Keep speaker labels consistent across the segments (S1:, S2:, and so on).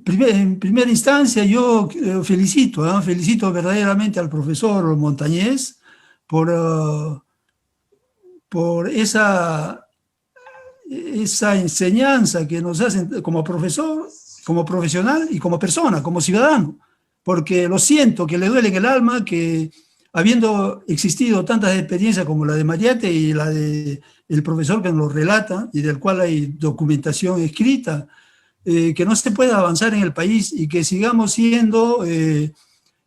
S1: en primera instancia yo felicito verdaderamente al profesor Montañez por, por esa enseñanza que nos hacen como profesor, como profesional y como persona, como ciudadano, porque lo siento, que le duele en el alma que habiendo existido tantas experiencias como la de Mariate y la de el profesor que nos relata y del cual hay documentación escrita, que no se pueda avanzar en el país y que sigamos siendo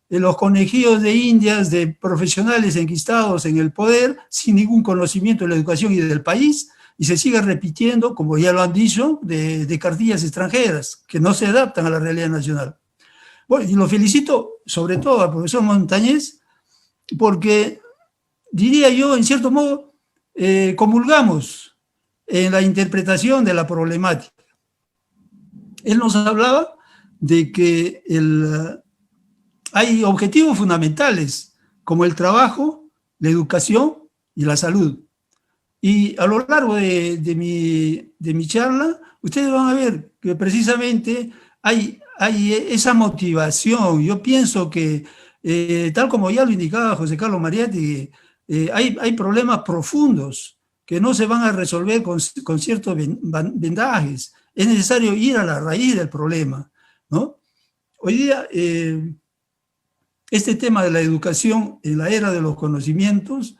S1: los conejillos de indias de profesionales enquistados en el poder sin ningún conocimiento de la educación y del país, y se siga repitiendo, como ya lo han dicho, de cartillas extranjeras que no se adaptan a la realidad nacional. Bueno, y lo felicito sobre todo al profesor Montañez porque, diría yo, en cierto modo, comulgamos en la interpretación de la problemática. Él nos hablaba de que hay objetivos fundamentales como el trabajo, la educación y la salud. Y a lo largo de mi charla, ustedes van a ver que precisamente hay esa motivación. Yo pienso que, tal como ya lo indicaba José Carlos Mariatti, hay problemas profundos que no se van a resolver con ciertos vendajes. Es necesario ir a la raíz del problema, ¿no? Hoy día, este tema de la educación en la era de los conocimientos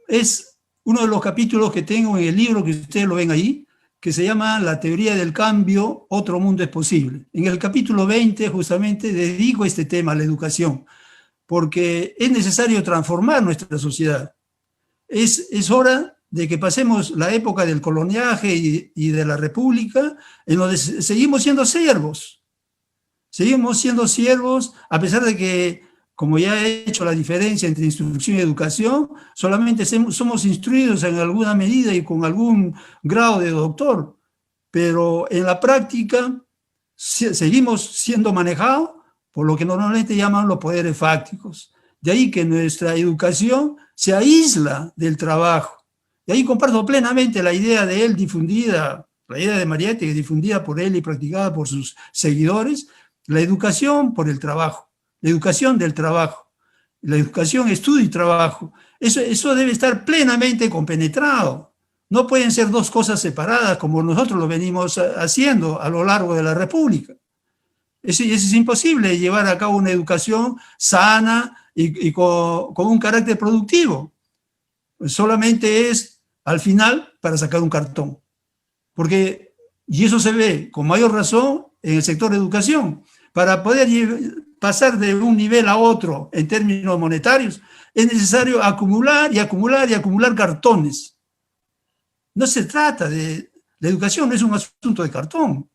S1: es uno de los capítulos que tengo en el libro que ustedes lo ven ahí, que se llama La teoría del cambio, otro mundo es posible. En el capítulo 20 justamente dedico este tema a la educación, porque es necesario transformar nuestra sociedad. Es hora de que pasemos la época del coloniaje y de la república, en donde seguimos siendo siervos. Seguimos siendo siervos, a pesar de que, como ya he hecho la diferencia entre instrucción y educación, solamente somos instruidos en alguna medida y con algún grado de doctor, pero en la práctica seguimos siendo manejados por lo que normalmente llaman los poderes fácticos. De ahí que nuestra educación se aísla del trabajo. De ahí comparto plenamente la idea de él difundida, la idea de Mariette, difundida por él y practicada por sus seguidores, la educación por el trabajo, la educación del trabajo, la educación, estudio y trabajo. Eso debe estar plenamente compenetrado. No pueden ser dos cosas separadas como nosotros lo venimos haciendo a lo largo de la República. Es imposible llevar a cabo una educación sana y con un carácter productivo. Solamente es, al final, para sacar un cartón. Y eso se ve con mayor razón en el sector de educación. Para poder pasar de un nivel a otro en términos monetarios, es necesario acumular y acumular y acumular cartones. No se trata de... La educación no es un asunto de cartón.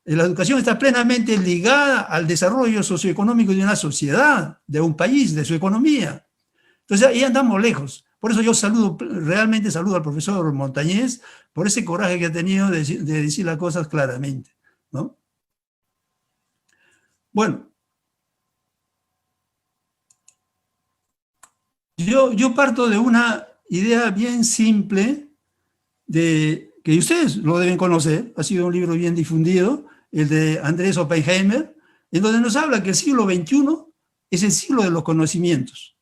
S1: La educación está plenamente ligada al desarrollo socioeconómico de una sociedad, de un país, de su economía. Entonces ahí andamos lejos. Por eso yo realmente saludo al profesor Montañez por ese coraje que ha tenido de decir las cosas claramente, ¿no? Bueno, yo parto de una idea bien simple que ustedes lo deben conocer, ha sido un libro bien difundido, el de Andrés Oppenheimer, en donde nos habla que el siglo XXI es el siglo de los conocimientos.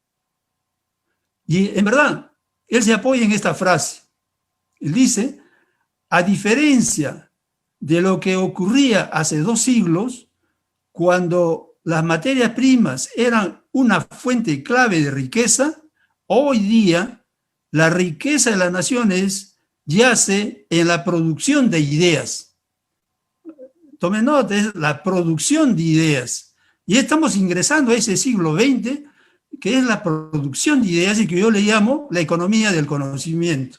S1: Y en verdad, él se apoya en esta frase. Él dice, a diferencia de lo que ocurría hace 2 siglos, cuando las materias primas eran una fuente clave de riqueza, hoy día la riqueza de las naciones yace en la producción de ideas. Tomen nota, es la producción de ideas. Y estamos ingresando a ese siglo XX, que es la producción de ideas y que yo le llamo la economía del conocimiento.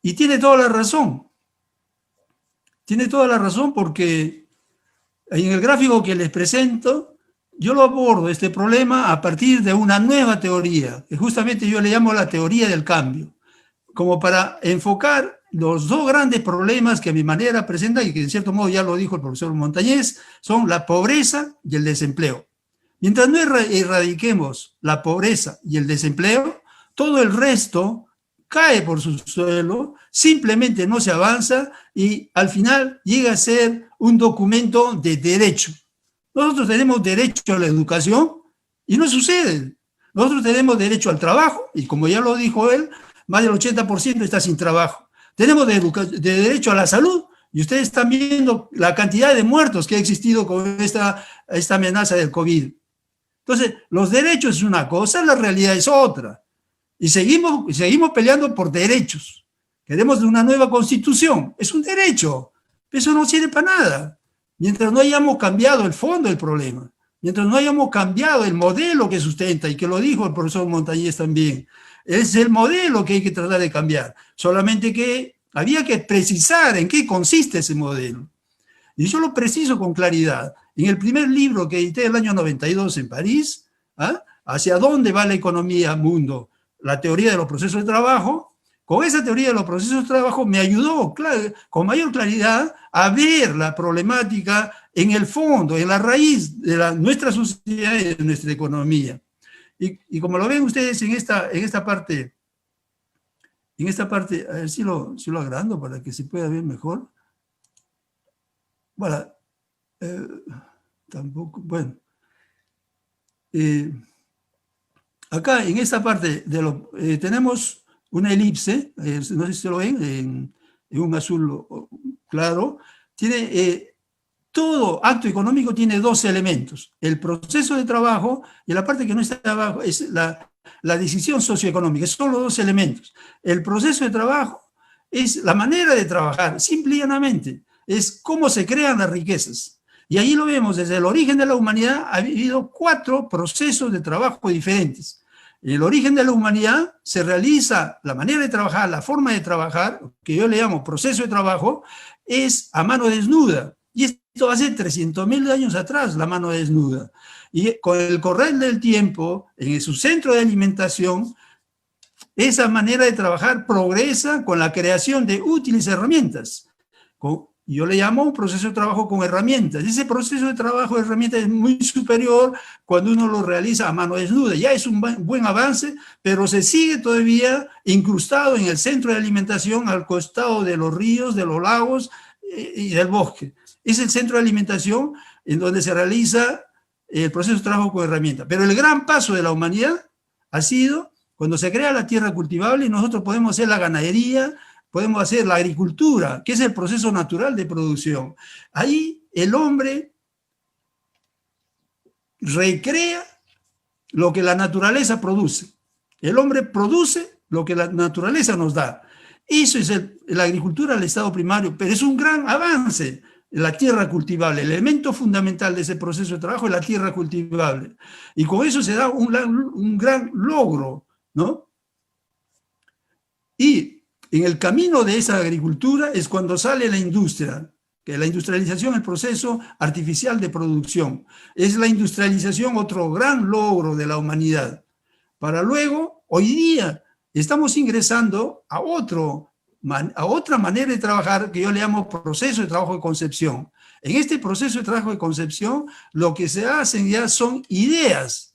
S1: Y tiene toda la razón. Tiene toda la razón porque en el gráfico que les presento, yo lo abordo este problema a partir de una nueva teoría, que justamente yo le llamo la teoría del cambio, como para enfocar los 2 grandes problemas que a mi manera presenta, y que en cierto modo ya lo dijo el profesor Montañez, son la pobreza y el desempleo. Mientras no erradiquemos la pobreza y el desempleo, todo el resto cae por su suelo, simplemente no se avanza y al final llega a ser un documento de derecho. Nosotros tenemos derecho a la educación y no sucede. Nosotros tenemos derecho al trabajo y como ya lo dijo él, más del 80% está sin trabajo. Tenemos de derecho a la salud y ustedes están viendo la cantidad de muertos que ha existido con esta amenaza del COVID. Entonces, los derechos es una cosa, la realidad es otra. Y seguimos peleando por derechos. Queremos una nueva constitución. Es un derecho. Eso no sirve para nada. Mientras no hayamos cambiado el fondo del problema, mientras no hayamos cambiado el modelo que sustenta, y que lo dijo el profesor Montañez también, es el modelo que hay que tratar de cambiar. Solamente que había que precisar en qué consiste ese modelo. Y yo lo preciso con claridad. En el primer libro que edité el año 92 en París, ¿hacia dónde va la economía mundo? La teoría de los procesos de trabajo. Con esa teoría de los procesos de trabajo me ayudó con mayor claridad a ver la problemática en el fondo, en la raíz de nuestra sociedad y de nuestra economía. Y como lo ven ustedes en esta parte, a ver si lo agrando para que se pueda ver mejor. Bueno, tampoco, bueno. Acá en esta parte tenemos una elipse, no sé si lo ven, en un azul claro. Todo acto económico tiene dos elementos: el proceso de trabajo, y la parte que no está abajo es la decisión socioeconómica. Son los dos elementos. El proceso de trabajo es la manera de trabajar, simple y llanamente, es cómo se crean las riquezas. Y ahí lo vemos, desde el origen de la humanidad ha habido 4 procesos de trabajo diferentes. En el origen de la humanidad se realiza la manera de trabajar, la forma de trabajar, que yo le llamo proceso de trabajo, es a mano desnuda. Y esto hace 300.000 años atrás, la mano desnuda. Y con el correr del tiempo, en su centro de alimentación, esa manera de trabajar progresa con la creación de útiles herramientas. Yo le llamo un proceso de trabajo con herramientas. Ese proceso de trabajo de herramientas es muy superior cuando uno lo realiza a mano desnuda. Ya es un buen avance, pero se sigue todavía incrustado en el centro de alimentación, al costado de los ríos, de los lagos y del bosque. Es el centro de alimentación en donde se realiza el proceso de trabajo con herramientas. Pero el gran paso de la humanidad ha sido cuando se crea la tierra cultivable y nosotros podemos hacer la ganadería, podemos hacer la agricultura, que es el proceso natural de producción. Ahí el hombre recrea lo que la naturaleza produce. El hombre produce lo que la naturaleza nos da. Eso es la agricultura del estado primario, pero es un gran avance. La tierra cultivable, el elemento fundamental de ese proceso de trabajo es la tierra cultivable. Y con eso se da un gran logro, ¿no? Y en el camino de esa agricultura es cuando sale la industria, que la industrialización es el proceso artificial de producción. Es la industrialización otro gran logro de la humanidad. Para luego, hoy día, estamos ingresando a otra manera de trabajar que yo le llamo proceso de trabajo de concepción. En este proceso de trabajo de concepción, lo que se hacen ya son ideas,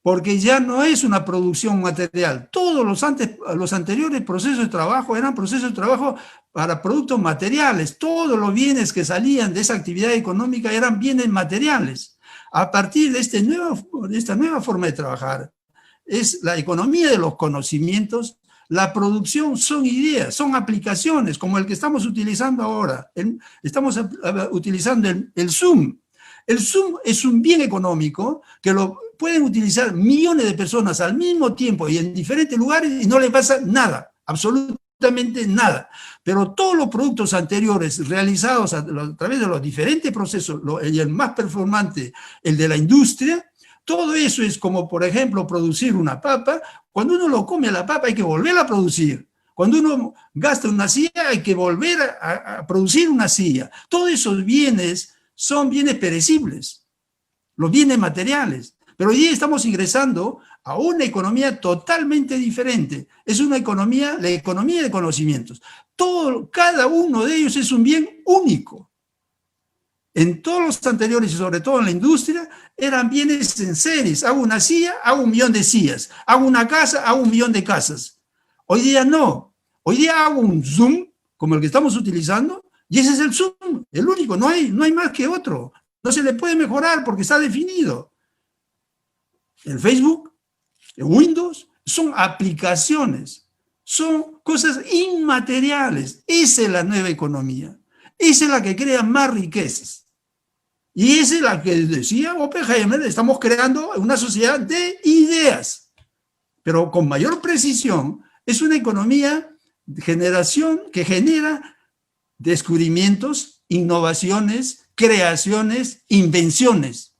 S1: porque ya no es una producción material. Todos los anteriores procesos de trabajo eran procesos de trabajo para productos materiales. Todos los bienes que salían de esa actividad económica eran bienes materiales. A partir de esta nueva forma de trabajar, es la economía de los conocimientos. La producción son ideas, son aplicaciones, como el que estamos utilizando ahora. Estamos utilizando el Zoom. El Zoom es un bien económico que lo pueden utilizar millones de personas al mismo tiempo y en diferentes lugares y no les pasa nada, absolutamente nada. Pero todos los productos anteriores realizados a través de los diferentes procesos, y el más performante, el de la industria, todo eso es como, por ejemplo, producir una papa. Cuando uno lo come a la papa hay que volverla a producir. Cuando uno gasta una silla hay que volver a producir una silla. Todos esos bienes son bienes perecibles, los bienes materiales. Pero hoy día estamos ingresando a una economía totalmente diferente. Es una economía, la economía de conocimientos. Cada uno de ellos es un bien único. En todos los anteriores, y sobre todo en la industria, eran bienes en series. Hago una silla, hago 1 millón de sillas. Hago una casa, hago 1 millón de casas. Hoy día no. Hoy día hago un Zoom, como el que estamos utilizando, y ese es el Zoom, el único, no hay más que otro. No se le puede mejorar porque está definido. El Facebook, el Windows, son aplicaciones, son cosas inmateriales. Esa es la nueva economía. Esa es la que crea más riquezas. Y esa es la que decía Oppenheimer, estamos creando una sociedad de ideas. Pero con mayor precisión, es una economía de generación que genera descubrimientos, innovaciones, creaciones, invenciones.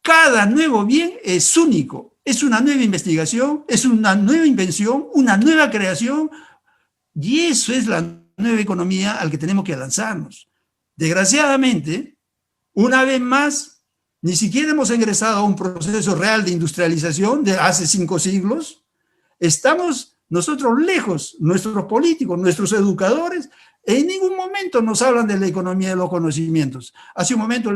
S1: Cada nuevo bien es único, es una nueva investigación, es una nueva invención, una nueva creación, y eso es la nueva economía al que tenemos que lanzarnos. Desgraciadamente, una vez más, ni siquiera hemos ingresado a un proceso real de industrialización de hace 5 siglos. Estamos nosotros lejos, nuestros políticos, nuestros educadores, en ningún momento nos hablan de la economía de los conocimientos. Hace un momento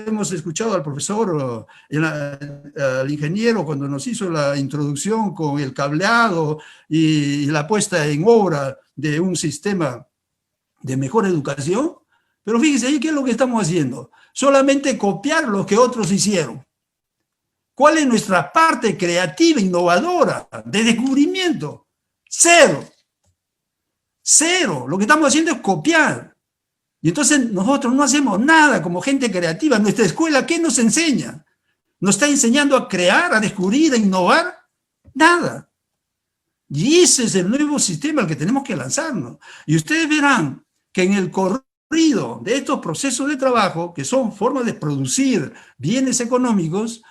S1: hemos escuchado al profesor, al ingeniero, cuando nos hizo la introducción con el cableado y la puesta en obra de un sistema de mejor educación. Pero fíjense ahí, ¿qué es lo que estamos haciendo? Solamente copiar lo que otros hicieron. ¿Cuál es nuestra parte creativa, innovadora, de descubrimiento? Cero. Cero. Lo que estamos haciendo es copiar. Y entonces nosotros no hacemos nada como gente creativa. Nuestra escuela, ¿qué nos enseña? ¿Nos está enseñando a crear, a descubrir, a innovar? Nada. Y ese es el nuevo sistema al que tenemos que lanzarnos. Y ustedes verán que en el corrido de estos procesos de trabajo, que son formas de producir bienes económicos,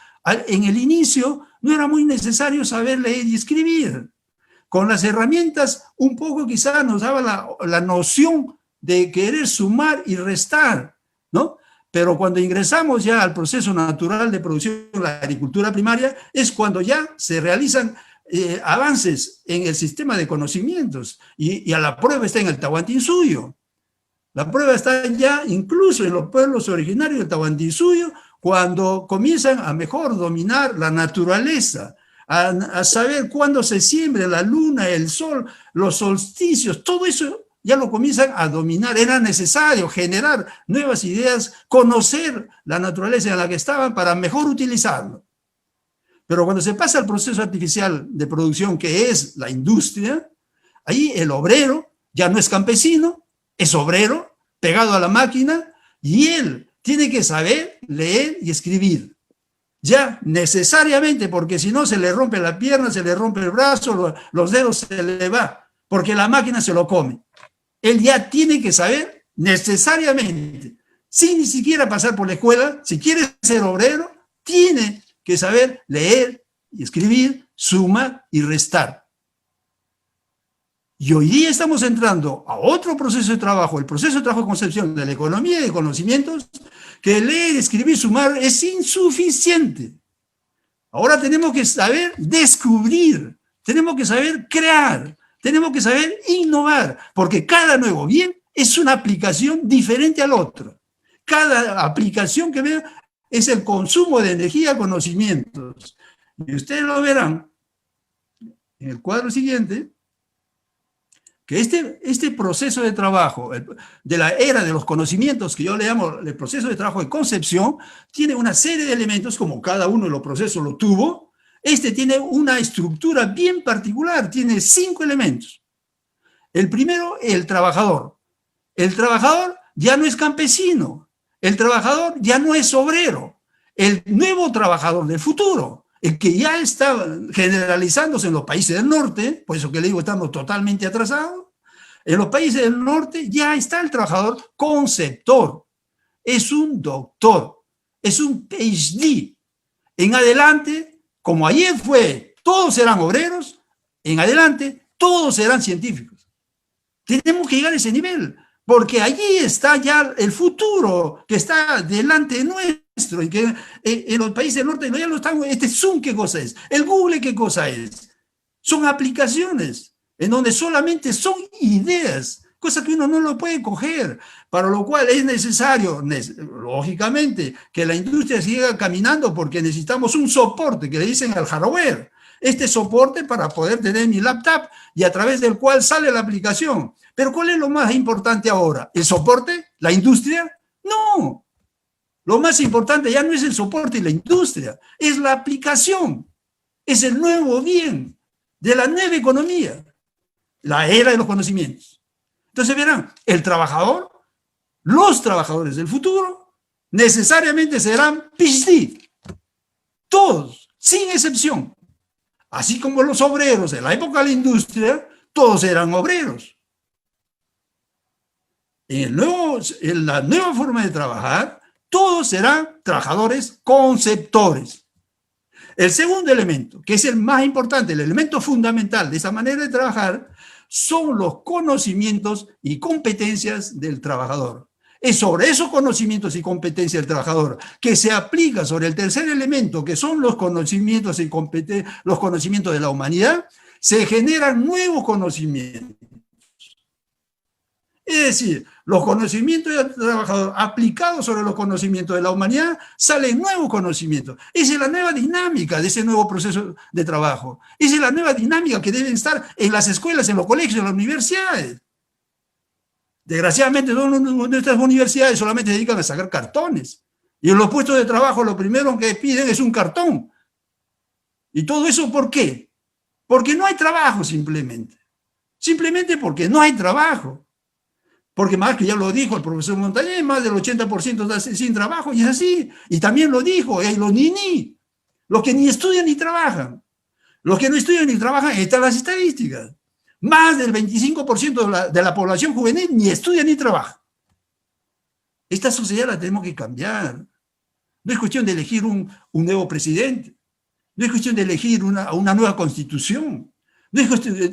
S1: en el inicio no era muy necesario saber leer y escribir. Con las herramientas un poco quizás nos daba la noción de querer sumar y restar, ¿no? Pero cuando ingresamos ya al proceso natural de producción, la agricultura primaria, es cuando ya se realizan avances en el sistema de conocimientos, y a la prueba está en el Tahuantinsuyo. La prueba está ya incluso en los pueblos originarios del Tahuantinsuyo, cuando comienzan a mejor dominar la naturaleza, a saber cuándo se siembra la luna, el sol, los solsticios, todo eso ya lo comienzan a dominar. Era necesario generar nuevas ideas, conocer la naturaleza en la que estaban para mejor utilizarlo. Pero cuando se pasa al proceso artificial de producción, que es la industria, ahí el obrero ya no es campesino, es obrero, pegado a la máquina, y él tiene que saber leer y escribir. Ya necesariamente, porque si no se le rompe la pierna, se le rompe el brazo, los dedos se le va, porque la máquina se lo come. Él ya tiene que saber necesariamente, sin ni siquiera pasar por la escuela, si quiere ser obrero, tiene que saber leer y escribir, sumar y restar. Y hoy día estamos entrando a otro proceso de trabajo, el proceso de trabajo de concepción de la economía de conocimientos, que leer, escribir, sumar es insuficiente. Ahora tenemos que saber descubrir, tenemos que saber crear, tenemos que saber innovar, porque cada nuevo bien es una aplicación diferente al otro. Cada aplicación que vea es el consumo de energía, conocimientos. Y ustedes lo verán en el cuadro siguiente, que este proceso de trabajo, de la era de los conocimientos, que yo le llamo el proceso de trabajo de concepción, tiene una serie de elementos, como cada uno de los procesos lo tuvo. Este tiene una estructura bien particular, tiene 5 elementos. El primero, el trabajador. El trabajador ya no es campesino, el trabajador ya no es obrero, el nuevo trabajador del futuro, el que ya está generalizándose en los países del norte, por eso que le digo, estamos totalmente atrasados. En los países del norte ya está el trabajador conceptor, es un doctor, es un PhD. En adelante, como ayer fue, todos serán obreros, en adelante todos serán científicos. Tenemos que llegar a ese nivel, porque allí está ya el futuro que está delante nuestro, y que en los países del norte ya lo están. Este Zoom, ¿qué cosa es? El Google, ¿qué cosa es? Son aplicaciones en donde solamente son ideas, cosas que uno no lo puede coger, para lo cual es necesario, lógicamente, que la industria siga caminando, porque necesitamos un soporte, que le dicen al hardware. este soporte para poder tener mi laptop y a través del cual sale la aplicación. Pero ¿cuál es lo más importante ahora? ¿El soporte? ¿La industria? No. Lo más importante ya no es el soporte y la industria, es la aplicación. Es el nuevo bien de la nueva economía, la era de los conocimientos. Entonces verán, el trabajador, los trabajadores del futuro, necesariamente serán PhD. Todos, sin excepción. Así como los obreros en la época de la industria, todos eran obreros. En la nueva forma de trabajar, todos serán trabajadores conceptores. El segundo elemento, que es el más importante, el elemento fundamental de esa manera de trabajar, son los conocimientos y competencias del trabajador. Es sobre esos conocimientos y competencias del trabajador que se aplica sobre el tercer elemento, que son los conocimientos y los conocimientos de la humanidad, se generan nuevos conocimientos. Es decir, los conocimientos del trabajador aplicados sobre los conocimientos de la humanidad, salen nuevos conocimientos. Esa es la nueva dinámica de ese nuevo proceso de trabajo. Esa es la nueva dinámica que deben estar en las escuelas, en los colegios, en las universidades. Desgraciadamente, nuestras universidades solamente se dedican a sacar cartones. Y en los puestos de trabajo lo primero que piden es un cartón. ¿Y todo eso por qué? Porque no hay trabajo simplemente. Simplemente porque no hay trabajo. Porque más que ya lo dijo el profesor Montañez, más del 80% está sin trabajo, y es así. Y también lo dijo, los niní, los que ni estudian ni trabajan. Los que no estudian ni trabajan, están las estadísticas. Más del 25% de la población juvenil ni estudia ni trabaja. Esta sociedad la tenemos que cambiar. No es cuestión de elegir un nuevo presidente. No es cuestión de elegir una nueva constitución. No es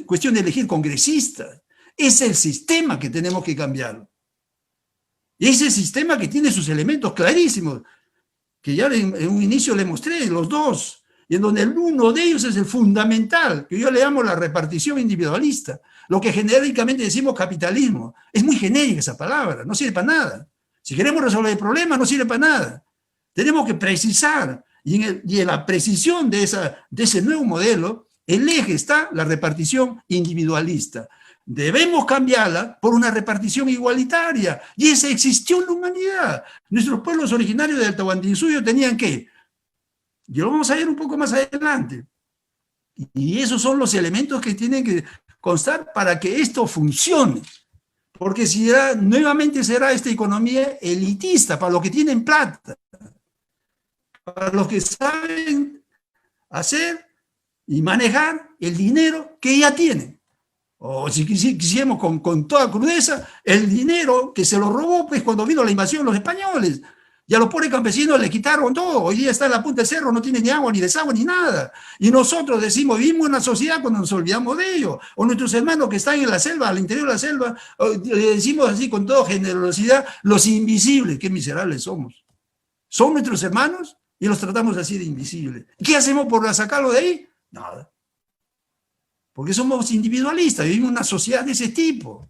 S1: cuestión de elegir congresistas. Es el sistema que tenemos que cambiar. Y ese sistema que tiene sus elementos clarísimos, que ya en un inicio le mostré, los dos, y en donde uno de ellos es el fundamental, que yo le llamo la repartición individualista, lo que genéricamente decimos capitalismo. Es muy genérica esa palabra, no sirve para nada. Si queremos resolver el problema, no sirve para nada. Tenemos que precisar, y en la precisión de ese nuevo modelo, el eje está la repartición individualista. Debemos cambiarla por una repartición igualitaria. Y esa existió en la humanidad. Nuestros pueblos originarios del Tahuantinsuyo tenían que, y lo vamos a ver un poco más adelante. Y esos son los elementos que tienen que constar para que esto funcione. Porque si nuevamente será esta economía elitista, para los que tienen plata, para los que saben hacer y manejar el dinero que ya tienen. O si quisiéramos con toda crudeza, el dinero que se lo robó pues, cuando vino la invasión de los españoles. Y a los pobres campesinos le quitaron todo. Hoy día está en la punta del cerro, no tiene ni agua, ni desagüe, ni nada. Y nosotros decimos, vivimos en una sociedad cuando nos olvidamos de ello. O nuestros hermanos que están en la selva, al interior de la selva, le decimos así con toda generosidad, los invisibles. Qué miserables somos. Son nuestros hermanos y los tratamos así de invisibles. ¿Qué hacemos por sacarlo de ahí? Nada. Porque somos individualistas, vivimos en una sociedad de ese tipo.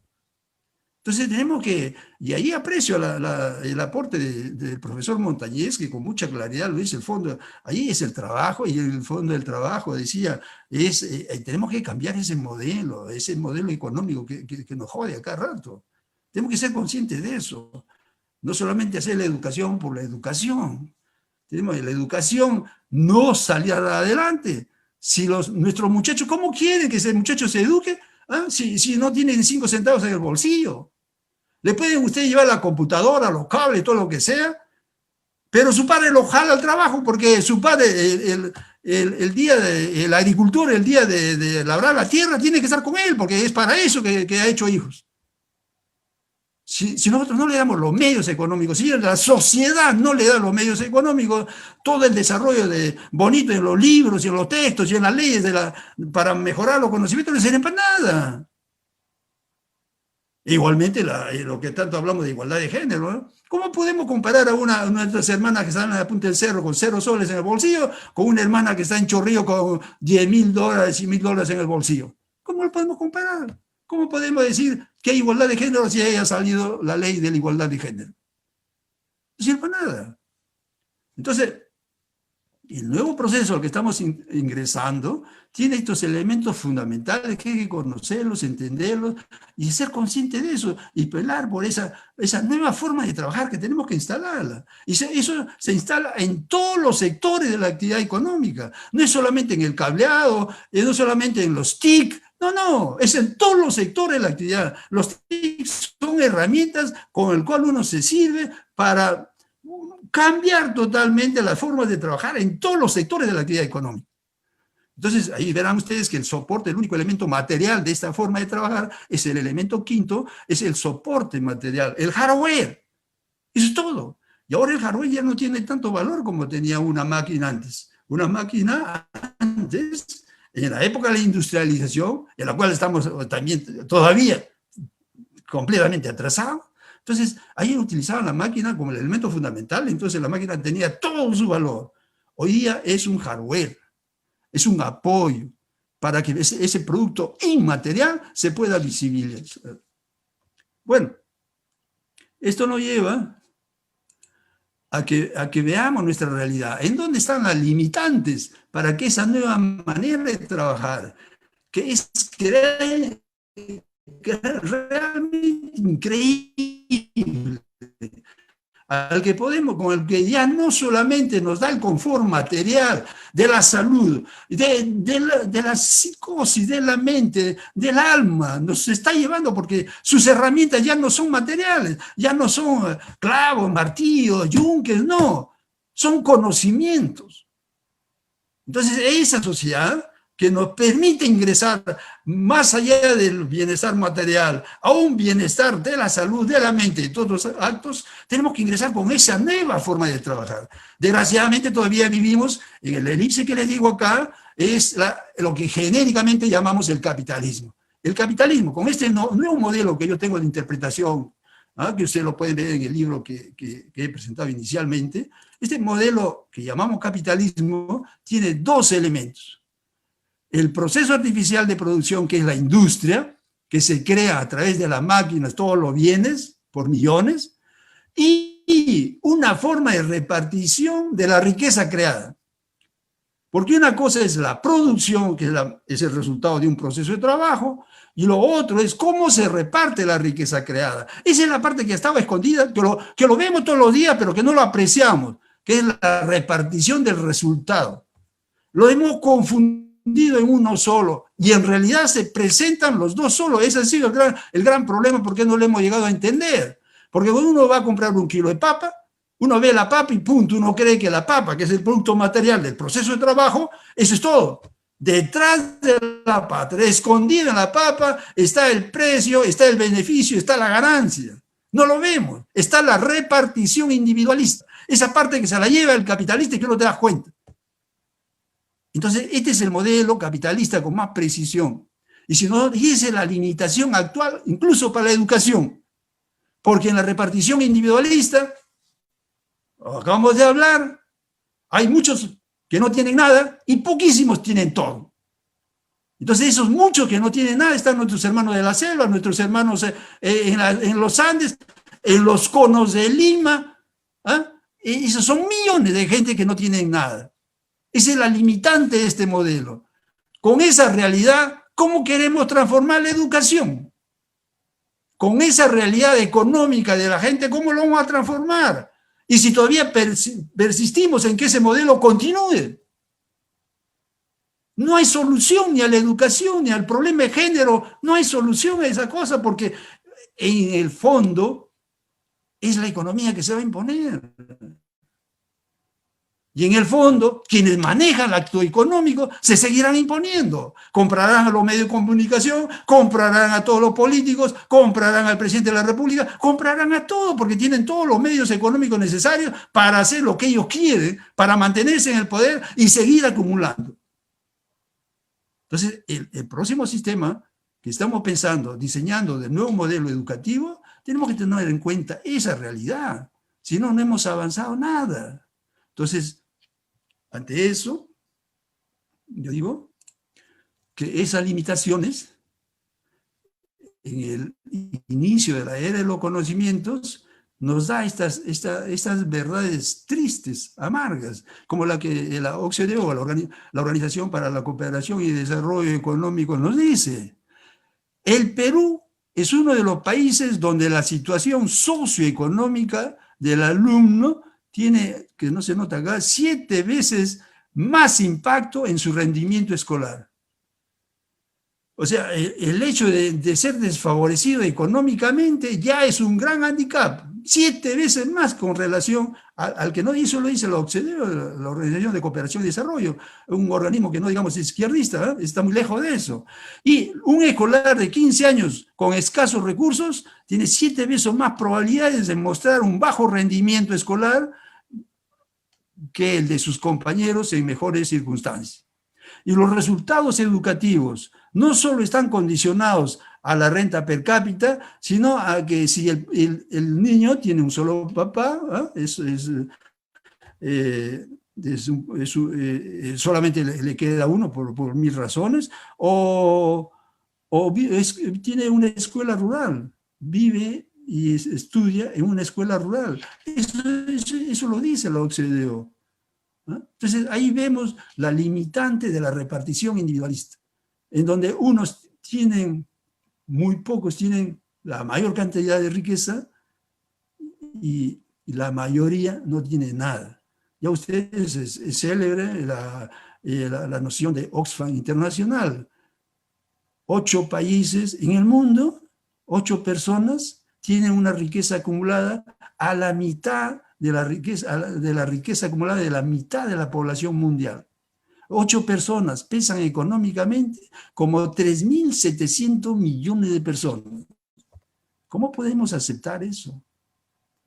S1: Entonces tenemos que, y ahí aprecio el aporte del profesor Montañez, que con mucha claridad lo dice, el fondo, ahí es el trabajo, y el fondo del trabajo, decía, tenemos que cambiar ese modelo económico que nos jode a cada rato. Tenemos que ser conscientes de eso. No solamente hacer la educación por la educación. La educación no saliera adelante. Si nuestros muchachos, ¿cómo quieren que ese muchacho se eduque? ¿Ah? Si no tienen 5 centavos en el bolsillo. Le pueden ustedes llevar la computadora, los cables, todo lo que sea, pero su padre lo jala al trabajo porque su padre, el día de la agricultura, el día de labrar la tierra, tiene que estar con él porque es para eso que ha hecho hijos. Si nosotros no le damos los medios económicos, si la sociedad no le da los medios económicos, todo el desarrollo bonito en los libros y en los textos y en las leyes para mejorar los conocimientos no sirven para nada. Igualmente, lo que tanto hablamos de igualdad de género, ¿no? ¿Cómo podemos comparar a nuestras hermanas que están en la punta del cerro con 0 soles en el bolsillo con una hermana que está en Chorrillo con $10,000 y $1,000 en el bolsillo? ¿Cómo lo podemos comparar? ¿Cómo podemos decir que hay igualdad de género si haya salido la ley de la igualdad de género? No sirve para nada. Entonces, El nuevo proceso al que estamos ingresando tiene estos elementos fundamentales que hay que conocerlos, entenderlos y ser consciente de eso y pelar por esa nueva forma de trabajar que tenemos que instalarla. Y eso se instala en todos los sectores de la actividad económica, no es solamente en el cableado, no solamente en los TIC, no, es en todos los sectores de la actividad. Los TIC son herramientas con las cuales uno se sirve para cambiar totalmente las formas de trabajar en todos los sectores de la actividad económica. Entonces, ahí verán ustedes que el soporte, el único elemento material de esta forma de trabajar, es el elemento quinto, es el soporte material, el hardware. Eso es todo. Y ahora el hardware ya no tiene tanto valor como tenía una máquina antes. Una máquina antes, en la época de la industrialización, en la cual estamos también todavía completamente atrasados. Entonces, ahí utilizaban la máquina como el elemento fundamental, entonces la máquina tenía todo su valor. Hoy día es un hardware, es un apoyo para que ese producto inmaterial se pueda visibilizar. Bueno, esto nos lleva a que veamos nuestra realidad. ¿En dónde están las limitantes para que esa nueva manera de trabajar, que es realmente increíble, con el que ya no solamente nos da el confort material de la salud, de la psicosis, de la mente, del alma, nos está llevando porque sus herramientas ya no son materiales, ya no son clavos, martillos, yunques, no, son conocimientos. Entonces, esa sociedad que nos permite ingresar más allá del bienestar material, a un bienestar de la salud, de la mente y todos los actos, tenemos que ingresar con esa nueva forma de trabajar. Desgraciadamente todavía vivimos en el elipse que les digo acá, es lo que genéricamente llamamos el capitalismo. El capitalismo, con este nuevo modelo que yo tengo de interpretación, que ustedes lo pueden ver en el libro que he presentado inicialmente, este modelo que llamamos capitalismo tiene dos elementos. El proceso artificial de producción, que es la industria, que se crea a través de las máquinas, todos los bienes, por millones, y una forma de repartición de la riqueza creada. Porque una cosa es la producción, que es el resultado de un proceso de trabajo, y lo otro es cómo se reparte la riqueza creada. Esa es la parte que estaba escondida, que lo vemos todos los días, pero que no lo apreciamos, que es la repartición del resultado. Lo hemos confundido en uno solo, y en realidad se presentan los dos solos. Ese ha sido el gran problema, porque no lo hemos llegado a entender. Porque cuando uno va a comprar un kilo de papa, uno ve la papa y punto, uno cree que la papa, que es el producto material del proceso de trabajo, eso es todo. Detrás de la papa, escondida en la papa, está el precio, está el beneficio, está la ganancia. No lo vemos, está la repartición individualista, esa parte que se la lleva el capitalista y que no te das cuenta. Entonces, este es el modelo capitalista con más precisión. Y si no, esa es la limitación actual, incluso para la educación. Porque en la repartición individualista, acabamos de hablar, hay muchos que no tienen nada y poquísimos tienen todo. Entonces, esos muchos que no tienen nada están nuestros hermanos de la selva, nuestros hermanos en los Andes, en los conos de Lima. Esos son millones de gente que no tienen nada. Esa es la limitante de este modelo. Con esa realidad, ¿cómo queremos transformar la educación? Con esa realidad económica de la gente, ¿cómo lo vamos a transformar? Y si todavía persistimos en que ese modelo continúe, no hay solución ni a la educación, ni al problema de género, no hay solución a esa cosa, porque en el fondo es la economía que se va a imponer. Y en el fondo, quienes manejan el acto económico se seguirán imponiendo. Comprarán a los medios de comunicación, comprarán a todos los políticos, comprarán al presidente de la República, comprarán a todos porque tienen todos los medios económicos necesarios para hacer lo que ellos quieren, para mantenerse en el poder y seguir acumulando. Entonces, el próximo sistema que estamos pensando, diseñando de nuevo modelo educativo, tenemos que tener en cuenta esa realidad. Si no, no hemos avanzado nada. Entonces, ante eso, yo digo que esas limitaciones en el inicio de la era de los conocimientos nos da estas verdades tristes, amargas, como la que la OCDE, o la Organización para la Cooperación y Desarrollo Económico, nos dice. El Perú es uno de los países donde la situación socioeconómica del alumno tiene, que no se nota acá, 7 veces más impacto en su rendimiento escolar. O sea, el hecho de ser desfavorecido económicamente ya es un gran handicap, 7 veces más con relación al que no, y eso lo dice la OCDE, la Organización de Cooperación y Desarrollo, un organismo que no digamos izquierdista, está muy lejos de eso. Y un escolar de 15 años con escasos recursos tiene 7 veces más probabilidades de mostrar un bajo rendimiento escolar que el de sus compañeros en mejores circunstancias. Y los resultados educativos no solo están condicionados a la renta per cápita, sino a que si el niño tiene un solo papá, solamente le queda uno por 1000 razones, o tiene una escuela rural, vive y estudia en una escuela rural. Eso lo dice la OCDE. Entonces ahí vemos la limitante de la repartición individualista, en donde unos tienen, muy pocos tienen la mayor cantidad de riqueza y la mayoría no tiene nada. Ya ustedes es célebre la noción de Oxfam Internacional. 8 países en el mundo, 8 personas tienen una riqueza acumulada a la mitad de la riqueza acumulada de la mitad de la población mundial. 8 personas pesan económicamente como 3.700 millones de personas. ¿Cómo podemos aceptar eso?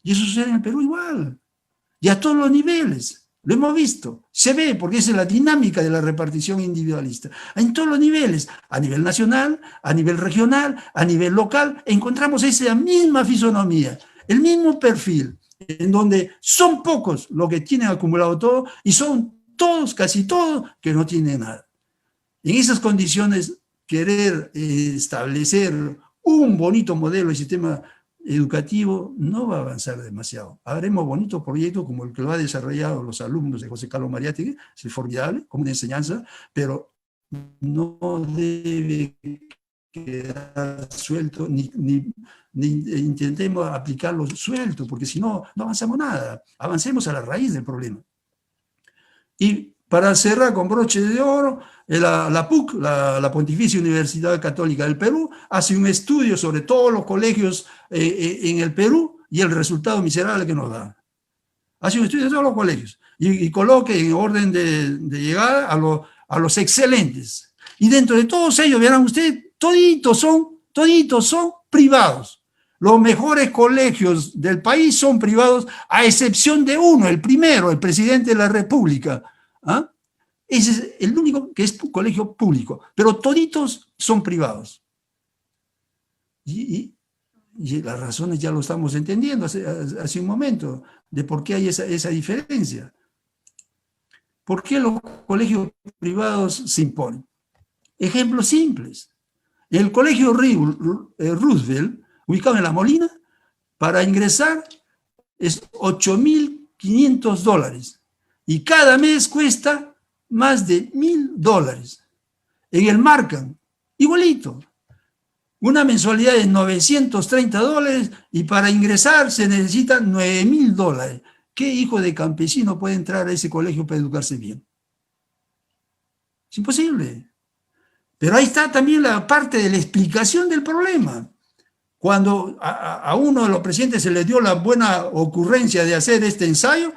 S1: Y eso sucede en el Perú igual. Y a todos los niveles. Lo hemos visto. Se ve porque esa es la dinámica de la repartición individualista. En todos los niveles. A nivel nacional, a nivel regional, a nivel local, encontramos esa misma fisonomía, el mismo perfil, en donde son pocos los que tienen acumulado todo y son todos, casi todos, que no tienen nada. En esas condiciones, querer establecer un bonito modelo de sistema educativo no va a avanzar demasiado. Haremos bonitos proyectos como el que lo han desarrollado los alumnos de José Carlos Mariátegui, es formidable, como una enseñanza, pero no debe quedar suelto, ni intentemos aplicarlo suelto, porque si no, no avanzamos nada. Avancemos a la raíz del problema. Y para cerrar con broche de oro, la PUC, la Pontificia Universidad Católica del Perú, hace un estudio sobre todos los colegios en el Perú y el resultado miserable que nos da. Hace un estudio de todos los colegios y coloque en orden de llegada a los excelentes. Y dentro de todos ellos, verán ustedes, toditos son privados. Los mejores colegios del país son privados, a excepción de uno, el primero, el presidente de la República. ¿Ah? Ese es el único que es un colegio público, pero toditos son privados. Y las razones ya lo estamos entendiendo hace un momento, de por qué hay esa diferencia. ¿Por qué los colegios privados se imponen? Ejemplos simples. En el colegio Roosevelt, ubicado en La Molina, para ingresar es $8.500 y cada mes cuesta más de $1.000. En el Markham, igualito, una mensualidad de $930 y para ingresar se necesitan $9.000. ¿Qué hijo de campesino puede entrar a ese colegio para educarse bien? Es imposible. Pero ahí está también la parte de la explicación del problema. Cuando a uno de los presidentes se le dio la buena ocurrencia de hacer este ensayo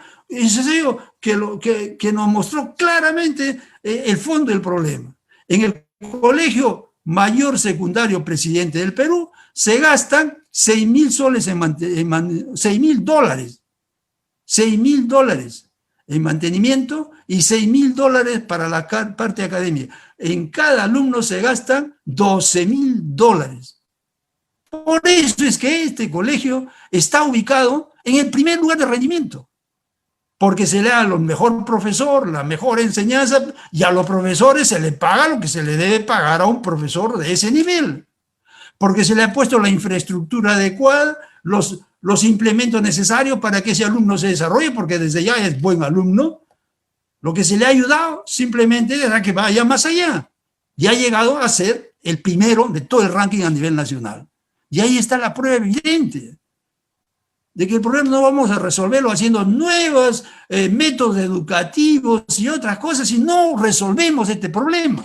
S1: que nos mostró claramente el fondo del problema. En el colegio mayor secundario presidente del Perú se gastan $6.000 en mantenimiento y $6.000 para la parte académica. En cada alumno se gastan $12.000. Por eso es que este colegio está ubicado en el primer lugar de rendimiento, porque se le da al mejor profesor, la mejor enseñanza, y a los profesores se le paga lo que se le debe pagar a un profesor de ese nivel, porque se le ha puesto la infraestructura adecuada, los los implementos necesarios para que ese alumno se desarrolle, porque desde ya es buen alumno. Lo que se le ha ayudado simplemente es a que vaya más allá. Y ha llegado a ser el primero de todo el ranking a nivel nacional. Y ahí está la prueba evidente de que el problema no vamos a resolverlo haciendo nuevos métodos educativos y otras cosas, si no resolvemos este problema.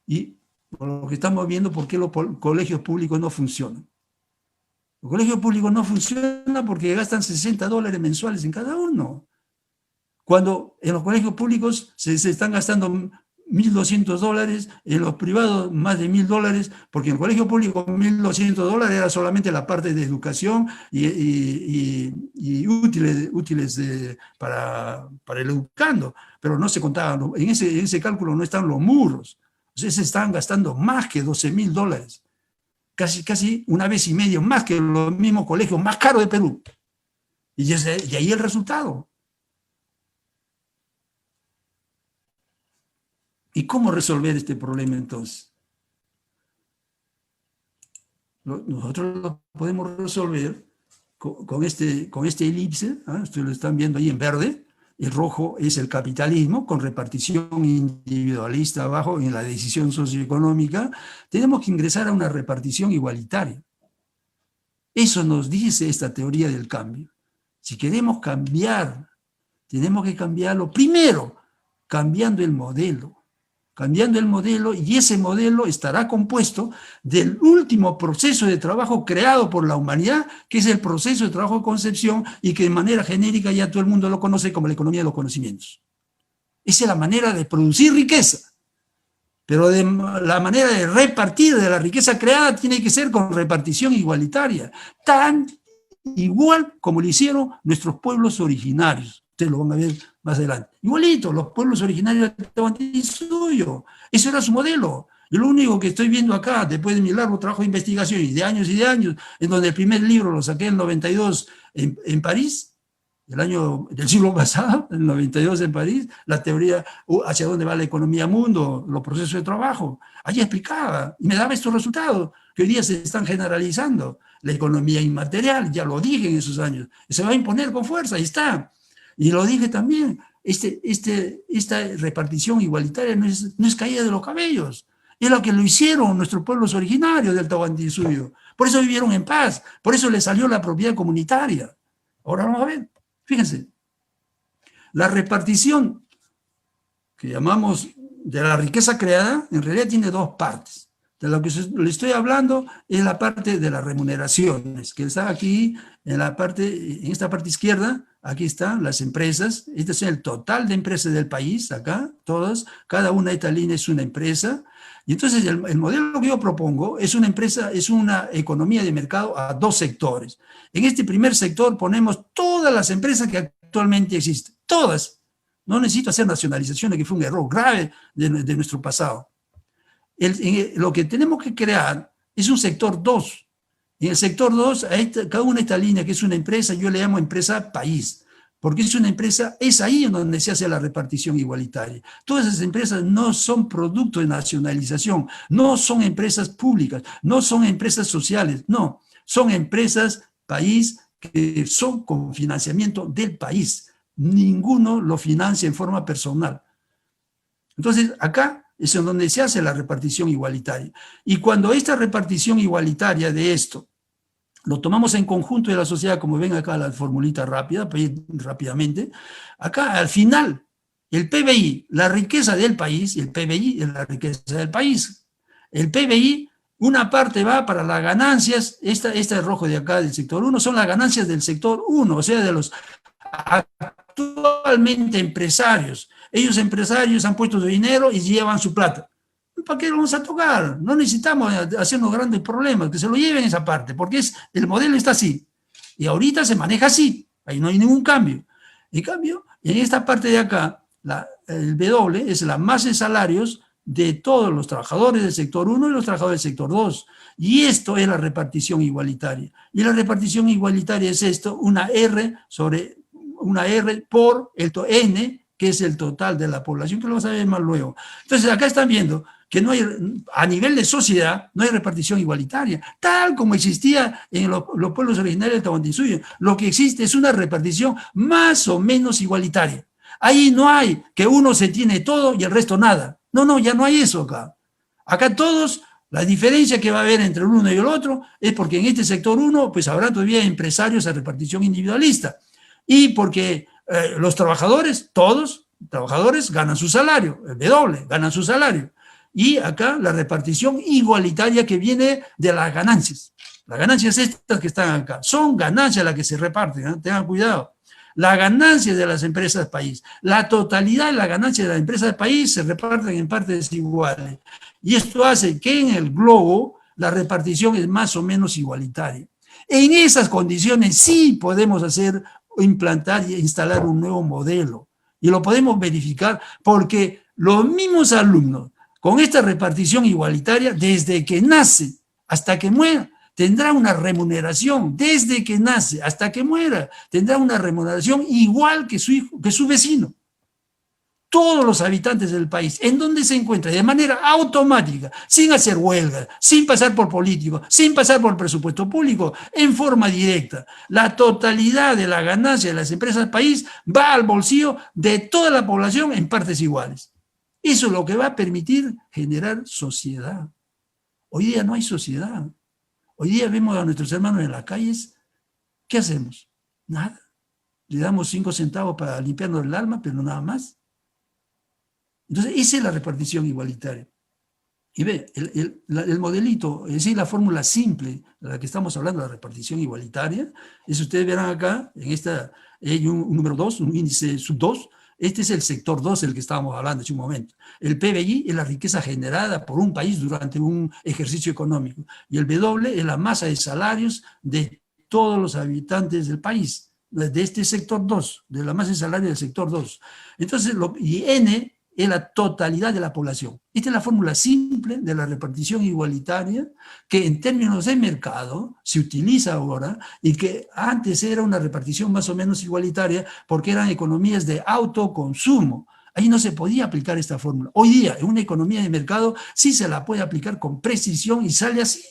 S1: Y por lo que estamos viendo, ¿por qué los colegios públicos no funcionan? Los colegios públicos no funcionan porque gastan $60 mensuales en cada uno. Cuando en los colegios públicos se están gastando $1.200, en los privados más de $1.000, porque en el colegio público $1.200 era solamente la parte de educación y útiles para el educando, pero no se contaban, en ese cálculo no están los muros. Entonces se están gastando más que $12.000, casi una vez y medio más que los mismos colegios más caros de Perú. Y ahí el resultado. ¿Y cómo resolver este problema entonces? Nosotros lo podemos resolver con este elipse, ¿eh? Ustedes lo están viendo ahí en verde. El rojo es el capitalismo, con repartición individualista abajo en la decisión socioeconómica. Tenemos que ingresar a una repartición igualitaria. Eso nos dice esta teoría del cambio. Si queremos cambiar, tenemos que cambiarlo primero, cambiando el modelo. Y ese modelo estará compuesto del último proceso de trabajo creado por la humanidad, que es el proceso de trabajo de concepción y que de manera genérica ya todo el mundo lo conoce como la economía de los conocimientos. Esa es la manera de producir riqueza, pero la manera de repartir de la riqueza creada tiene que ser con repartición igualitaria, tan igual como lo hicieron nuestros pueblos originarios. Ustedes lo van a ver más adelante. Igualito, los pueblos originarios del Tahuantinsuyo. Eso era su modelo. Y lo único que estoy viendo acá, después de mi largo trabajo de investigación y de años, en donde el primer libro lo saqué en el 92 en París, del siglo pasado, en el 92 en París, la teoría hacia dónde va la economía mundo, los procesos de trabajo. Allí explicaba y me daba estos resultados que hoy día se están generalizando. La economía inmaterial, ya lo dije en esos años, se va a imponer con fuerza, ahí está. Y lo dije también, esta repartición igualitaria no es caída de los cabellos, es lo que lo hicieron nuestros pueblos originarios del Tahuantinsuyo. Por eso vivieron en paz, por eso les salió la propiedad comunitaria. Ahora vamos a ver, fíjense, la repartición que llamamos de la riqueza creada, en realidad tiene dos partes. De lo que le estoy hablando es la parte de las remuneraciones, que está aquí en esta parte izquierda. Aquí están las empresas. Este es el total de empresas del país, acá, todas. Cada una de estas líneas es una empresa. Y entonces el modelo que yo propongo es una economía de mercado a dos sectores. En este primer sector ponemos todas las empresas que actualmente existen. Todas. No necesito hacer nacionalizaciones, que fue un error grave de nuestro pasado. Lo que tenemos que crear es un sector 2. En el sector 2, cada una de estas líneas que es una empresa, yo le llamo empresa país, porque es una empresa, es ahí en donde se hace la repartición igualitaria. Todas esas empresas no son producto de nacionalización, no son empresas públicas, no son empresas sociales, no, son empresas país que son con financiamiento del país. Ninguno lo financia en forma personal. Entonces, acá es en donde se hace la repartición igualitaria. Y cuando esta repartición igualitaria de esto lo tomamos en conjunto de la sociedad, como ven acá la formulita rápidamente, acá al final, el PBI, la riqueza del país, el PBI es la riqueza del país. El PBI, una parte va para las ganancias, esta es rojo de acá del sector 1, son las ganancias del sector 1, o sea, de los actualmente empresarios. Ellos empresarios han puesto su dinero y llevan su plata. ¿Para qué lo vamos a tocar? No necesitamos hacernos grandes problemas, que se lo lleven esa parte, porque el modelo está así. Y ahorita se maneja así, ahí no hay ningún cambio. En cambio, en esta parte de acá, el W es la masa de salarios de todos los trabajadores del sector 1 y los trabajadores del sector 2. Y esto es la repartición igualitaria. Y la repartición igualitaria es esto, una R por el N, que es el total de la población, que lo vas a ver más luego. Entonces, acá están viendo que no hay, a nivel de sociedad, no hay repartición igualitaria, tal como existía en los pueblos originarios del Tahuantinsuyo. Lo que existe es una repartición más o menos igualitaria. Ahí no hay que uno se tiene todo y el resto nada. No, no, ya no hay eso acá. Acá todos, la diferencia que va a haber entre el uno y el otro es porque en este sector 1, pues habrá todavía empresarios a repartición individualista. Y porque los trabajadores, todos, trabajadores ganan su salario, el doble, ganan su salario. Y acá la repartición igualitaria que viene de las ganancias. Las ganancias estas que están acá son ganancias las que se reparten, ¿eh? Tengan cuidado. Las ganancias de las empresas país, la totalidad de las ganancias de las empresas país se reparten en partes iguales. Y esto hace que en el globo la repartición es más o menos igualitaria. En esas condiciones sí podemos hacer, implantar e instalar un nuevo modelo. Y lo podemos verificar porque los mismos alumnos con esta repartición igualitaria, desde que nace hasta que muera, tendrá una remuneración, desde que nace hasta que muera, tendrá una remuneración igual que su hijo, que su vecino. Todos los habitantes del país, en donde se encuentra, de manera automática, sin hacer huelga, sin pasar por políticos, sin pasar por presupuesto público, en forma directa. La totalidad de la ganancia de las empresas del país va al bolsillo de toda la población en partes iguales. Eso es lo que va a permitir generar sociedad. Hoy día no hay sociedad. Hoy día vemos a nuestros hermanos en las calles, ¿qué hacemos? Nada. Le damos 5 centavos para limpiarnos el alma, pero nada más. Entonces, esa es la repartición igualitaria. Y ve, el modelito, es decir, la fórmula simple de la que estamos hablando, la repartición igualitaria, es, ustedes verán acá, en esta, hay un número 2, un índice sub 2, este es el sector 2 del que estábamos hablando hace un momento. El PBI es la riqueza generada por un país durante un ejercicio económico. Y el W es la masa de salarios de todos los habitantes del país, de este sector 2, de la masa de salarios del sector 2. Entonces, y N es la totalidad de la población. Esta es la fórmula simple de la repartición igualitaria que en términos de mercado se utiliza ahora y que antes era una repartición más o menos igualitaria porque eran economías de autoconsumo. Ahí no se podía aplicar esta fórmula. Hoy día, en una economía de mercado, sí se la puede aplicar con precisión y sale así.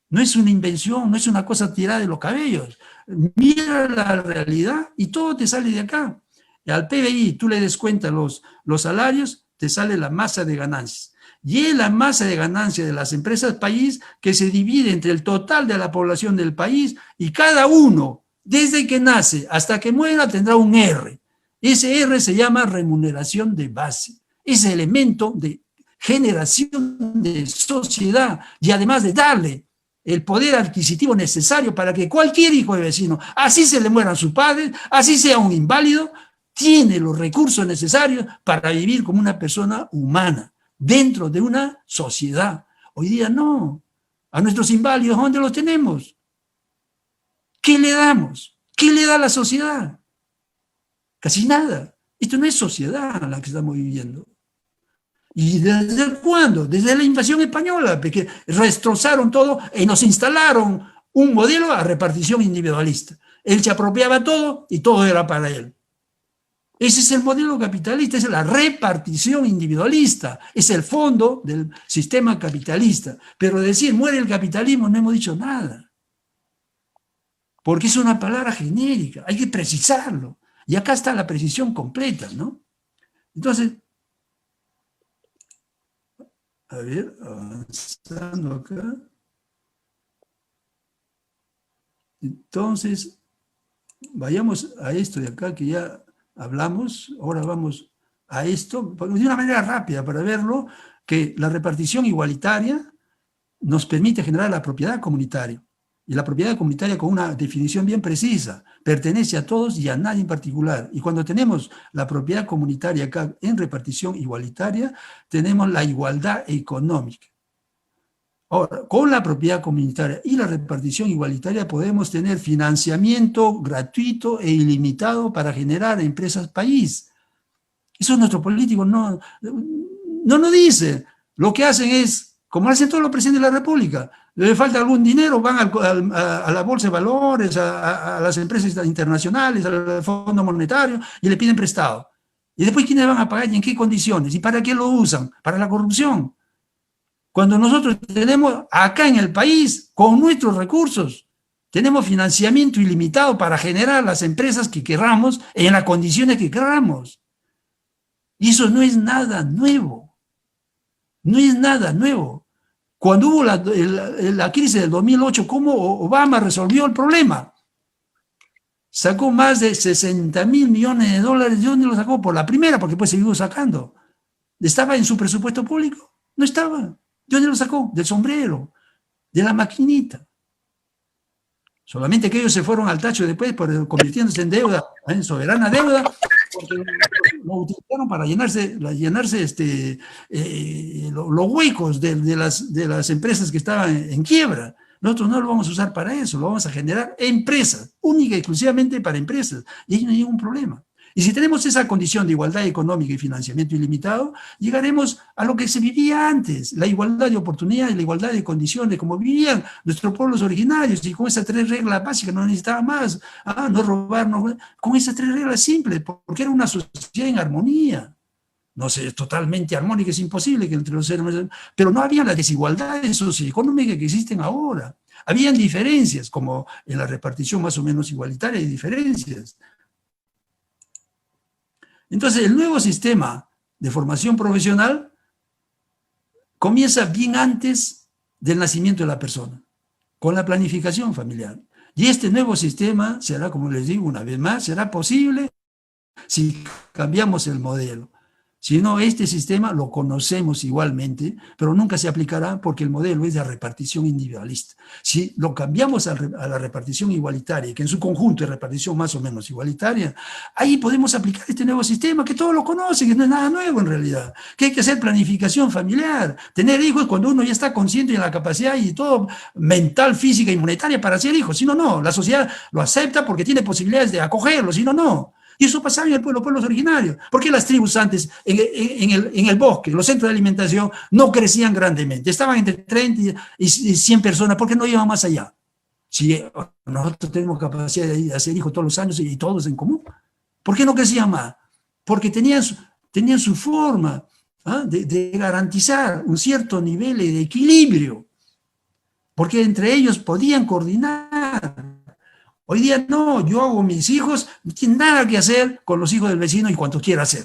S1: No es una invención, no es una cosa tirada de los cabellos. Mira la realidad y todo te sale de acá. Al PBI tú le descuentas los salarios, te sale la masa de ganancias. Y es la masa de ganancias de las empresas país que se divide entre el total de la población del país y cada uno, desde que nace hasta que muera, tendrá un R. Ese R se llama remuneración de base. Ese elemento de generación de sociedad y además de darle el poder adquisitivo necesario para que cualquier hijo de vecino, así se le mueran sus padres, así sea un inválido, tiene los recursos necesarios para vivir como una persona humana dentro de una sociedad. Hoy día no. A nuestros inválidos, ¿dónde los tenemos? ¿Qué le damos? ¿Qué le da la sociedad? Casi nada. Esto no es sociedad la que estamos viviendo. ¿Y desde cuándo? Desde la invasión española, porque destrozaron todo y nos instalaron un modelo a repartición individualista. Él se apropiaba todo y todo era para él. Ese es el modelo capitalista, es la repartición individualista, es el fondo del sistema capitalista. Pero decir muere el capitalismo no hemos dicho nada, porque es una palabra genérica, hay que precisarlo. Y acá está la precisión completa, ¿no? Entonces, a ver, avanzando acá. Entonces, vayamos a esto de acá que ya hablamos, ahora vamos a esto, de una manera rápida para verlo, que la repartición igualitaria nos permite generar la propiedad comunitaria. Y la propiedad comunitaria con una definición bien precisa, pertenece a todos y a nadie en particular. Y cuando tenemos la propiedad comunitaria acá en repartición igualitaria, tenemos la igualdad económica. Ahora, con la propiedad comunitaria y la repartición igualitaria podemos tener financiamiento gratuito e ilimitado para generar empresas país. Eso nuestros políticos no nos dicen. Lo que hacen es, como hacen todos los presidentes de la República, le falta algún dinero, van a la Bolsa de Valores, a las empresas internacionales, al Fondo Monetario y le piden prestado. ¿Y después quiénes van a pagar y en qué condiciones? ¿Y para qué lo usan? Para la corrupción. Cuando nosotros tenemos acá en el país, con nuestros recursos, tenemos financiamiento ilimitado para generar las empresas que queramos en las condiciones que queramos. Y eso no es nada nuevo. No es nada nuevo. Cuando hubo la crisis del 2008, ¿cómo Obama resolvió el problema? Sacó más de 60.000 millones de dólares. ¿De dónde lo sacó? Por la primera, porque después siguió sacando. ¿Estaba en su presupuesto público? No estaba. ¿De dónde lo sacó? Del sombrero, de la maquinita. Solamente que ellos se fueron al tacho después, convirtiéndose en deuda, en soberana deuda, porque lo utilizaron para llenarse los huecos de las empresas que estaban en quiebra. Nosotros no lo vamos a usar para eso, lo vamos a generar empresas, única y exclusivamente para empresas, y ahí no hay ningún problema. Y si tenemos esa condición de igualdad económica y financiamiento ilimitado, llegaremos a lo que se vivía antes, la igualdad de oportunidades, la igualdad de condiciones, como vivían nuestros pueblos originarios, y con esas 3 reglas básicas no necesitaba más, no robar, con esas 3 reglas simples, porque era una sociedad en armonía. No sé, totalmente armónica, es imposible que entre los seres humanos, pero no había las desigualdades socioeconómicas que existen ahora. Habían diferencias, como en la repartición más o menos igualitaria, hay diferencias. Entonces, el nuevo sistema de formación profesional comienza bien antes del nacimiento de la persona, con la planificación familiar. Y este nuevo sistema será, como les digo una vez más, será posible si cambiamos el modelo. Si no, este sistema lo conocemos igualmente, pero nunca se aplicará porque el modelo es de repartición individualista. Si lo cambiamos a la repartición igualitaria, que en su conjunto es repartición más o menos igualitaria, ahí podemos aplicar este nuevo sistema, que todos lo conocen, que no es nada nuevo en realidad, que hay que hacer planificación familiar, tener hijos cuando uno ya está consciente de la capacidad y todo mental, física y monetaria para hacer hijos. Si no, no, la sociedad lo acepta porque tiene posibilidades de acogerlo, si no, no. Y eso pasaba en los pueblos originarios. ¿Por qué las tribus antes en el bosque, los centros de alimentación, no crecían grandemente? Estaban entre 30 y 100 personas, porque no iban más allá. Si nosotros tenemos capacidad de hacer hijos todos los años y todos en común, ¿por qué no crecían más? Porque tenían su forma de garantizar un cierto nivel de equilibrio, porque entre ellos podían coordinar. Hoy día no, yo hago mis hijos, no tienen nada que hacer con los hijos del vecino y cuanto quiera hacer.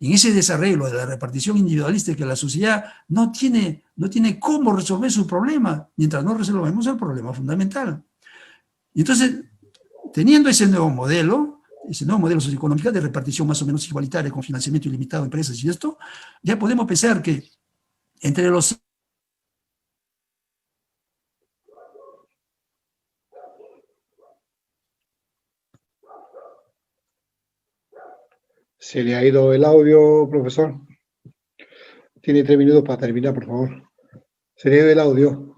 S1: En ese desarreglo de la repartición individualista que la sociedad no tiene cómo resolver su problema, mientras no resolvemos el problema fundamental. Y entonces, teniendo ese nuevo modelo socioeconómico de repartición más o menos igualitaria, con financiamiento ilimitado de empresas y esto, ya podemos pensar que entre los
S2: Se le ha ido el audio, profesor. Tiene 3 minutos para terminar, por favor. Se le ha ido el audio.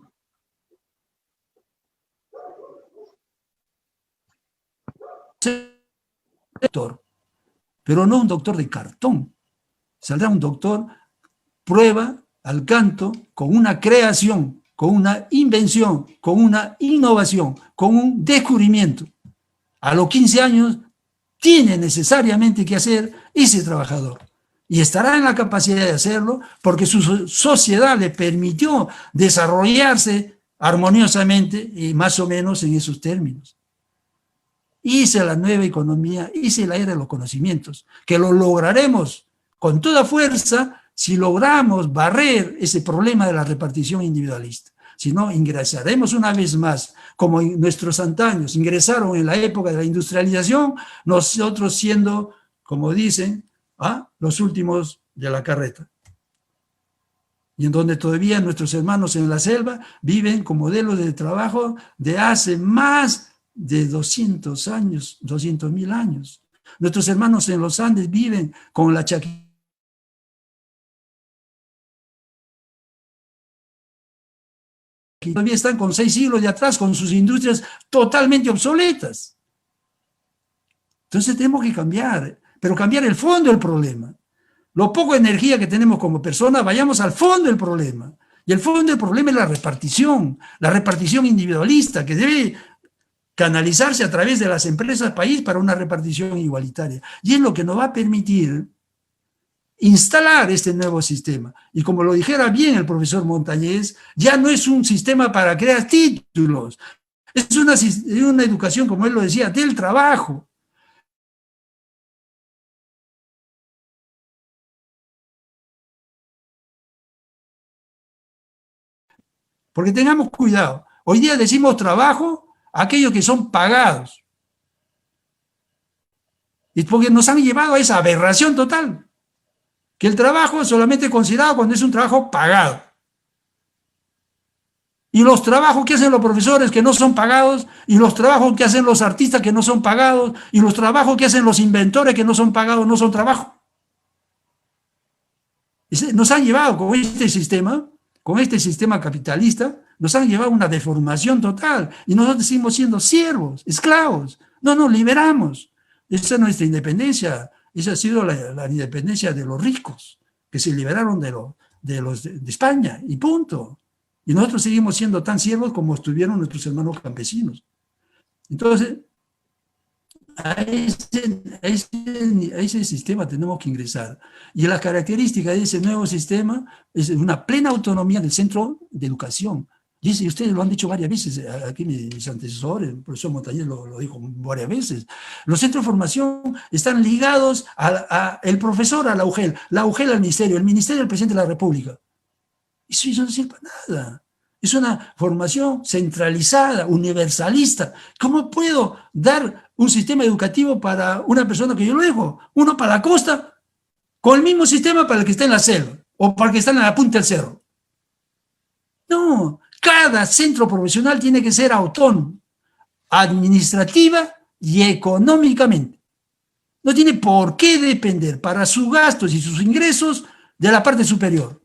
S1: doctor, pero no un doctor de cartón. Saldrá un doctor prueba al canto con una creación, con una invención, con una innovación, con un descubrimiento. A los 15 años tiene necesariamente que hacer ese trabajador. Y estará en la capacidad de hacerlo porque su sociedad le permitió desarrollarse armoniosamente y más o menos en esos términos. Hice la nueva economía, hice la era de los conocimientos, que lo lograremos con toda fuerza si logramos barrer ese problema de la repartición individualista. Si no, ingresaremos una vez más, como nuestros antaños ingresaron en la época de la industrialización, nosotros siendo, como dicen, los últimos de la carreta. Y en donde todavía nuestros hermanos en la selva viven con modelos de trabajo de hace más de 200 años, 200.000 años. Nuestros hermanos en los Andes viven con la chaqueta. Todavía están con 6 siglos de atrás, con sus industrias totalmente obsoletas. Entonces tenemos que cambiar, pero cambiar el fondo del problema. Lo poco energía que tenemos como personas, vayamos al fondo del problema. Y el fondo del problema es la repartición individualista, que debe canalizarse a través de las empresas país para una repartición igualitaria. Y es lo que nos va a permitir instalar este nuevo sistema. Y como lo dijera bien el profesor Montañez, ya no es un sistema para crear títulos, es una educación, como él lo decía, del trabajo. Porque tengamos cuidado. Hoy día decimos trabajo a aquellos que son pagados. Y porque nos han llevado a esa aberración total. Que el trabajo es solamente considerado cuando es un trabajo pagado. Y los trabajos que hacen los profesores que no son pagados, y los trabajos que hacen los artistas que no son pagados, y los trabajos que hacen los inventores que no son pagados, no son trabajo. Nos han llevado con este sistema capitalista, nos han llevado a una deformación total, y nosotros seguimos siendo siervos, esclavos. No nos liberamos. Esa es nuestra independencia, esa ha sido la independencia de los ricos, que se liberaron de España, y punto. Y nosotros seguimos siendo tan siervos como estuvieron nuestros hermanos campesinos. Entonces, a ese sistema tenemos que ingresar. Y la característica de ese nuevo sistema es una plena autonomía del centro de educación. Y ustedes lo han dicho varias veces, aquí mis antecesores, el profesor Montañez lo dijo varias veces. Los centros de formación están ligados el profesor a la UGEL al ministerio, el ministerio al presidente de la República. Eso no sirve para nada. Es una formación centralizada, universalista. ¿Cómo puedo dar un sistema educativo para una persona que yo lo dejo? Uno para la costa, con el mismo sistema para el que está en la selva, o para el que está en la punta del cerro. No, cada centro profesional tiene que ser autónomo, administrativa y económicamente. No tiene por qué depender para sus gastos y sus ingresos de la parte superior.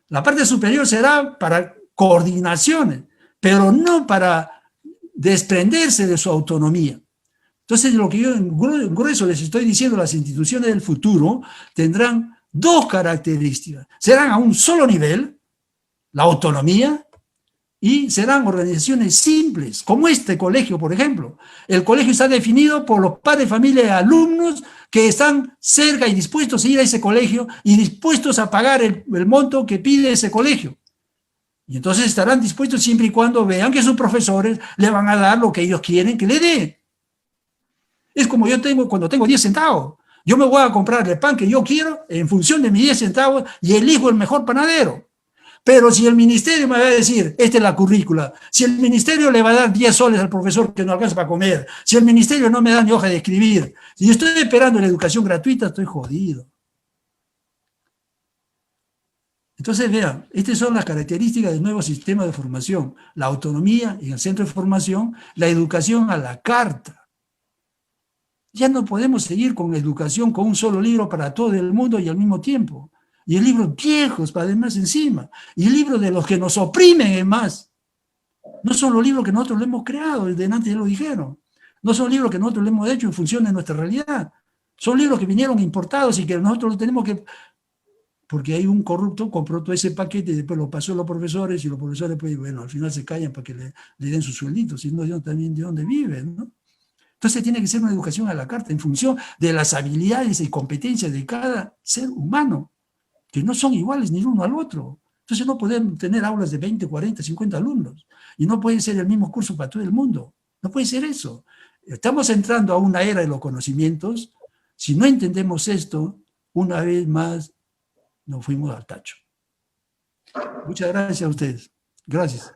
S1: La parte superior será para coordinaciones, pero no para desprenderse de su autonomía. Entonces, lo que yo en grueso les estoy diciendo, las instituciones del futuro tendrán dos características. Serán a un solo nivel, la autonomía, y serán organizaciones simples, como este colegio, por ejemplo. El colegio está definido por los padres de familia y alumnos que están cerca y dispuestos a ir a ese colegio y dispuestos a pagar el monto que pide ese colegio. Y entonces estarán dispuestos siempre y cuando vean que sus profesores le van a dar lo que ellos quieren que le dé. Es como cuando tengo 10 centavos. Yo me voy a comprar el pan que yo quiero en función de mis 10 centavos y elijo el mejor panadero. Pero si el ministerio me va a decir, esta es la currícula, si el ministerio le va a dar 10 soles al profesor que no alcanza para comer, si el ministerio no me da ni hoja de escribir, si yo estoy esperando la educación gratuita, estoy jodido. Entonces, vean, estas son las características del nuevo sistema de formación. La autonomía en el centro de formación, la educación a la carta. Ya no podemos seguir con educación con un solo libro para todo el mundo y al mismo tiempo. Y el libro viejos, para además encima. Y el libro de los que nos oprimen, es más. No son los libros que nosotros lo hemos creado, desde antes ya lo dijeron. No son libros que nosotros lo hemos hecho en función de nuestra realidad. Son libros que vinieron importados y que nosotros los tenemos que... Porque hay un corrupto, compró todo ese paquete y después lo pasó a los profesores y los profesores, pues, bueno, al final se callan para que le den sus suelditos, sino también de dónde viven, ¿no? Entonces tiene que ser una educación a la carta en función de las habilidades y competencias de cada ser humano, que no son iguales ni uno al otro. Entonces no podemos tener aulas de 20, 40, 50 alumnos, y no puede ser el mismo curso para todo el mundo. No puede ser eso. Estamos entrando a una era de los conocimientos. Si no entendemos esto, una vez más nos fuimos al tacho. Muchas gracias a ustedes. Gracias.